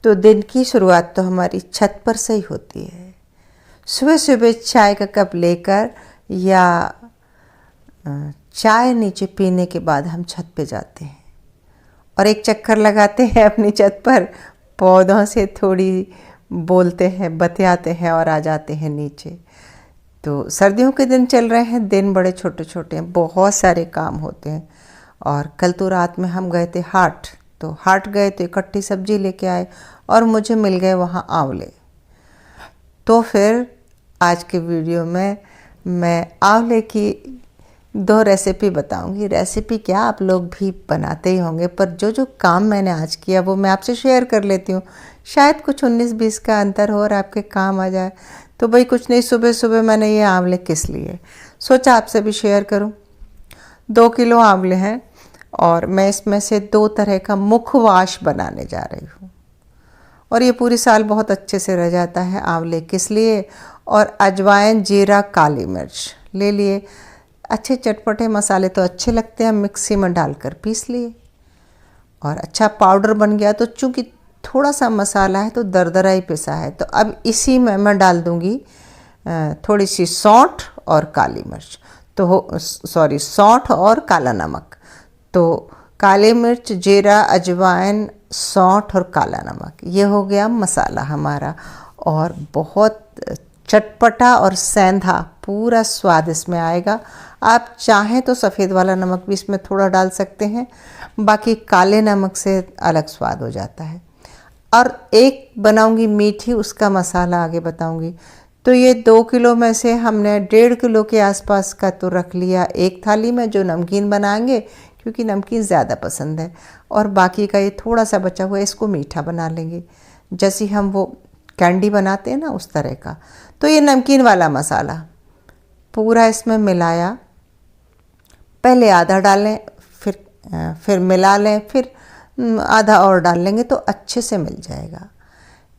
तो दिन की शुरुआत तो हमारी छत पर से ही होती है। सुबह सुबह चाय का कप लेकर या चाय नीचे पीने के बाद हम छत पे जाते हैं और एक चक्कर लगाते हैं अपनी छत पर, पौधों से थोड़ी बोलते हैं, बतियाते हैं और आ जाते हैं नीचे। तो सर्दियों के दिन चल रहे हैं, दिन बड़े छोटे छोटे हैं, बहुत सारे काम होते हैं। और कल तो रात में हम गए थे हाट, तो हाट गए तो इकट्ठी सब्जी लेके आए और मुझे मिल गए वहाँ आंवले। तो फिर आज के वीडियो में मैं आंवले की 2 रेसिपी बताऊंगी। रेसिपी क्या, आप लोग भी बनाते ही होंगे, पर जो जो काम मैंने आज किया वो मैं आपसे शेयर कर लेती हूँ। शायद कुछ 19-20 का अंतर हो और आपके काम आ जाए। तो भाई कुछ नहीं, सुबह सुबह मैंने ये आंवले किस लिए सोचा आपसे भी शेयर करूँ। 2 किलो आंवले हैं और मैं इसमें से 2 तरह का मुखवास बनाने जा रही हूँ और ये पूरी साल बहुत अच्छे से रह जाता है। आंवले किस लिए, और अजवाइन, जीरा, काली मिर्च ले लिए। अच्छे चटपटे मसाले तो अच्छे लगते हैं, मिक्सी में डालकर पीस लिए और अच्छा पाउडर बन गया। तो चूँकि थोड़ा सा मसाला है तो दरदरा ही पिसा है, तो अब इसी में मैं डाल दूँगी थोड़ी सी सौंठ और काली मिर्च, तो सौंठ और काला नमक। तो काली मिर्च, जीरा, अजवाइन, सौंठ और काला नमक, ये हो गया मसाला हमारा। और बहुत चटपटा और सेंधा पूरा स्वाद इसमें आएगा। आप चाहें तो सफ़ेद वाला नमक भी इसमें थोड़ा डाल सकते हैं, बाकी काले नमक से अलग स्वाद हो जाता है। और एक बनाऊंगी मीठी, उसका मसाला आगे बताऊंगी। तो ये 2 किलो में से हमने 1.5 किलो के आसपास का तो रख लिया एक थाली में, जो नमकीन बनाएंगे, क्योंकि नमकीन ज़्यादा पसंद है। और बाकी का ये थोड़ा सा बचा हुआ है, इसको मीठा बना लेंगे, जैसे हम वो कैंडी बनाते हैं ना, उस तरह का। तो ये नमकीन वाला मसाला पूरा इसमें मिलाया, पहले आधा डालें, फिर मिला लें, फिर आधा और डाल लेंगे तो अच्छे से मिल जाएगा।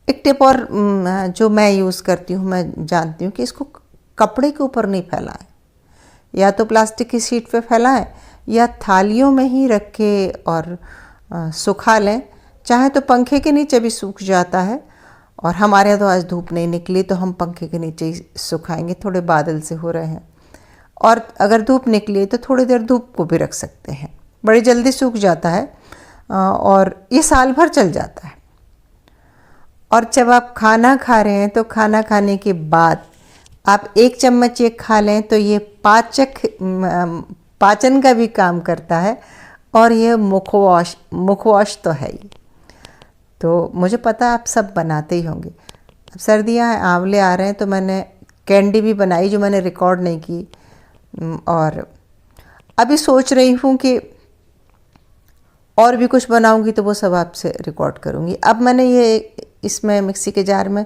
एक टिप और जो मैं यूज़ करती हूँ, मैं जानती हूँ कि इसको कपड़े के ऊपर नहीं फैलाएं, या तो प्लास्टिक की शीट पे फैलाएं या थालियों में ही रख के और सुखा लें। चाहे तो पंखे के नीचे भी सूख जाता है, और हमारे यहाँ तो आज धूप नहीं निकली तो हम पंखे के नीचे ही सुखाएंगे, थोड़े बादल से हो रहे हैं। और अगर धूप निकली तो थोड़ी देर धूप को भी रख सकते हैं, बड़ी जल्दी सूख जाता है और ये साल भर चल जाता है। और जब आप खाना खा रहे हैं तो खाना खाने के बाद आप 1 चम्मच ये खा लें तो ये पाचन का भी काम करता है, और ये मुखवास तो है ही। तो मुझे पता है आप सब बनाते ही होंगे। अब सर्दियाँ आंवले आ रहे हैं तो मैंने कैंडी भी बनाई, जो मैंने रिकॉर्ड नहीं की, और अभी सोच रही हूँ कि और भी कुछ बनाऊंगी तो वो सब आपसे रिकॉर्ड करूँगी। अब मैंने ये इसमें मिक्सी के जार में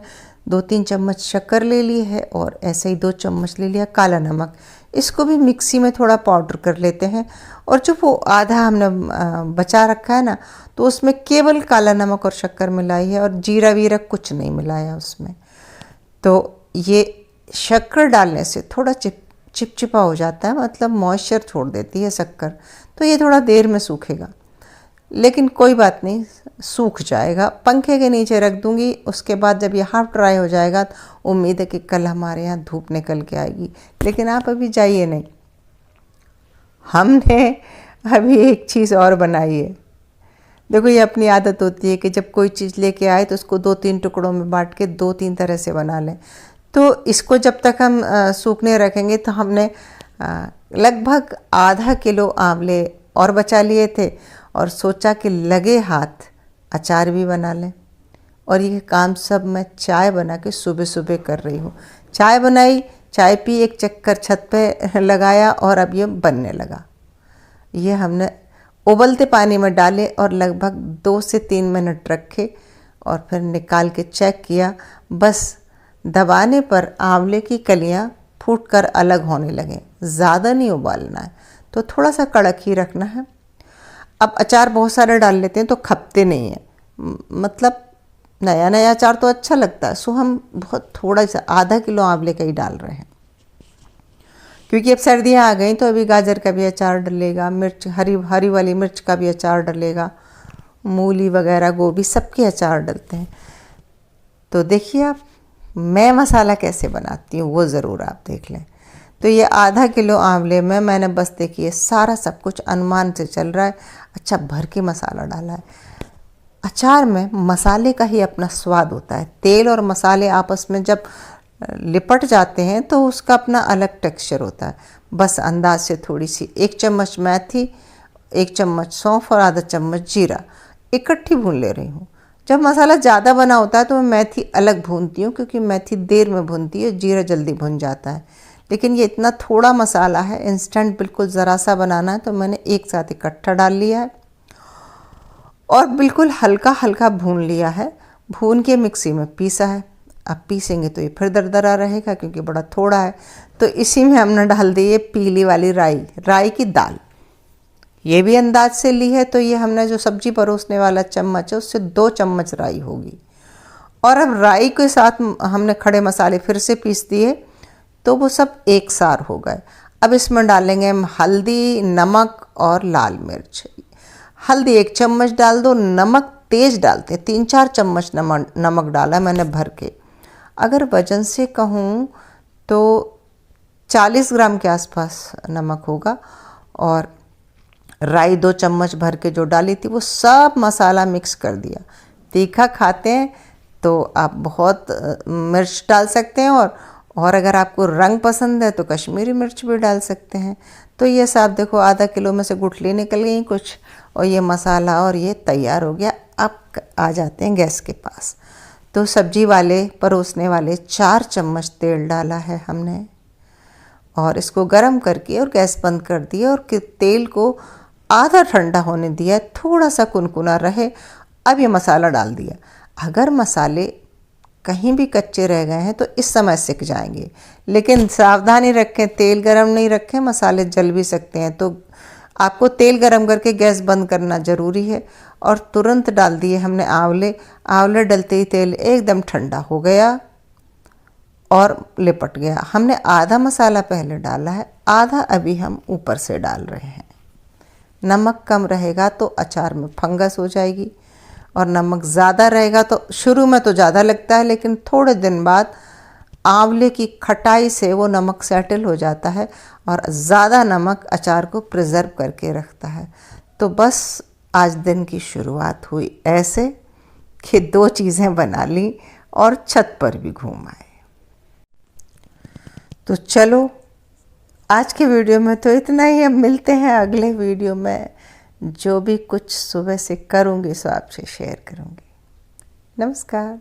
2-3 चम्मच शक्कर ले ली है और ऐसे ही 2 चम्मच ले लिया काला नमक। इसको भी मिक्सी में थोड़ा पाउडर कर लेते हैं। और जो वो आधा हमने बचा रखा है ना, तो उसमें केवल काला नमक और शक्कर मिलाई है, और जीरा वीरा कुछ नहीं मिलाया उसमें। तो ये शक्कर डालने से थोड़ा चिपचिपा हो जाता है, मतलब मॉइस्चर छोड़ देती है शक्कर, तो ये थोड़ा देर में सूखेगा, लेकिन कोई बात नहीं, सूख जाएगा। पंखे के नीचे रख दूंगी, उसके बाद जब ये हाफ ड्राई हो जाएगा तो उम्मीद है कि कल हमारे यहाँ धूप निकल के आएगी। लेकिन आप अभी जाइए नहीं, हमने अभी एक चीज़ और बनाई है। देखो, ये अपनी आदत होती है कि जब कोई चीज़ लेके आए तो उसको 2-3 टुकड़ों में बांट के 2-3 तरह से बना लें। तो इसको जब तक हम सूखने रखेंगे, तो हमने लगभग आधा किलो आंवले और बचा लिए थे, और सोचा कि लगे हाथ अचार भी बना लें। और ये काम सब मैं चाय बना के सुबह सुबह कर रही हूँ। चाय बनाई, चाय पी, एक चक्कर छत पे लगाया और अब ये बनने लगा। ये हमने उबलते पानी में डाले और लगभग 2 से 3 मिनट रखे और फिर निकाल के चेक किया। बस दबाने पर आंवले की कलियाँ फूटकर अलग होने लगें, ज़्यादा नहीं उबालना है, तो थोड़ा सा कड़क ही रखना है। अब अचार बहुत सारे डाल लेते हैं तो खपते नहीं हैं, मतलब नया नया अचार तो अच्छा लगता है, सो हम बहुत थोड़ा सा आधा किलो आंवले का ही डाल रहे हैं, क्योंकि अब सर्दियाँ आ गई तो अभी गाजर का भी अचार डलेगा, मिर्च हरी वाली मिर्च का भी अचार डलेगा, मूली वगैरह, गोभी, सबके अचार डलते हैं। तो देखिए आप, मैं मसाला कैसे बनाती हूँ वो ज़रूर आप देख लें। तो ये आधा किलो आंवले में मैंने बस देखिए सारा सब कुछ अनुमान से चल रहा है, अच्छा भर के मसाला डाला है। अचार में मसाले का ही अपना स्वाद होता है। तेल और मसाले आपस में जब लिपट जाते हैं तो उसका अपना अलग टेक्सचर होता है। बस अंदाज से थोड़ी सी 1 चम्मच मेथी, 1 चम्मच सौंफ और आधा चम्मच जीरा इकट्ठी भून ले रही हूँ। जब मसाला ज़्यादा बना होता है तो मैं मेथी अलग भूनती हूँ, क्योंकि मेथी देर में भूनती है, जीरा जल्दी भुन जाता है। लेकिन ये इतना थोड़ा मसाला है, इंस्टेंट बिल्कुल ज़रा सा बनाना है, तो मैंने एक साथ इकट्ठा डाल लिया है और बिल्कुल हल्का हल्का भून लिया है। भून के मिक्सी में पीसा है। अब पीसेंगे तो ये फिर दरदरा रहेगा क्योंकि बड़ा थोड़ा है। तो इसी में हमने डाल दी ये पीली वाली राई की दाल। ये भी अंदाज से ली है, तो ये हमने जो सब्जी परोसने वाला चम्मच है उससे 2 चम्मच राई होगी। और अब राई के साथ हमने खड़े मसाले फिर से पीस दिए, तो वो सब एक सार हो गए। अब इसमें डालेंगे हम हल्दी, नमक और लाल मिर्च। हल्दी 1 चम्मच डाल दो, नमक तेज डालते, 3-4 चम्मच नमक डाला मैंने भर के। अगर वजन से कहूँ तो 40 ग्राम के आसपास नमक होगा। और राई 2 चम्मच भर के जो डाली थी वो सब मसाला मिक्स कर दिया। तीखा खाते हैं तो आप बहुत मिर्च डाल सकते हैं, और अगर आपको रंग पसंद है तो कश्मीरी मिर्च भी डाल सकते हैं। तो ये सब देखो आधा किलो में से गुठली निकल गई कुछ, और ये मसाला और ये तैयार हो गया। अब आ जाते हैं गैस के पास। तो सब्जी वाले परोसने वाले 4 चम्मच तेल डाला है हमने, और इसको गरम करके और गैस बंद कर दिया और तेल को आधा ठंडा होने दिया, थोड़ा सा कुनकुना रहे। अब ये मसाला डाल दिया। अगर मसाले कहीं भी कच्चे रह गए हैं तो इस समय सिक जाएंगे, लेकिन सावधानी रखें, तेल गरम नहीं रखें, मसाले जल भी सकते हैं। तो आपको तेल गरम करके गैस बंद करना ज़रूरी है। और तुरंत डाल दिए हमने आंवले डलते ही तेल एकदम ठंडा हो गया और लिपट गया। हमने आधा मसाला पहले डाला है, आधा अभी हम ऊपर से डाल रहे हैं। नमक कम रहेगा तो अचार में फंगस हो जाएगी, और नमक ज़्यादा रहेगा तो शुरू में तो ज़्यादा लगता है, लेकिन थोड़े दिन बाद आंवले की खटाई से वो नमक सेटल हो जाता है, और ज़्यादा नमक अचार को प्रिजर्व करके रखता है। तो बस आज दिन की शुरुआत हुई ऐसे कि 2 चीज़ें बना ली और छत पर भी घूम आए। तो चलो आज के वीडियो में तो इतना ही। अब मिलते हैं अगले वीडियो में। जो भी कुछ सुबह से करूँगी सो आपसे शेयर करूँगी। नमस्कार।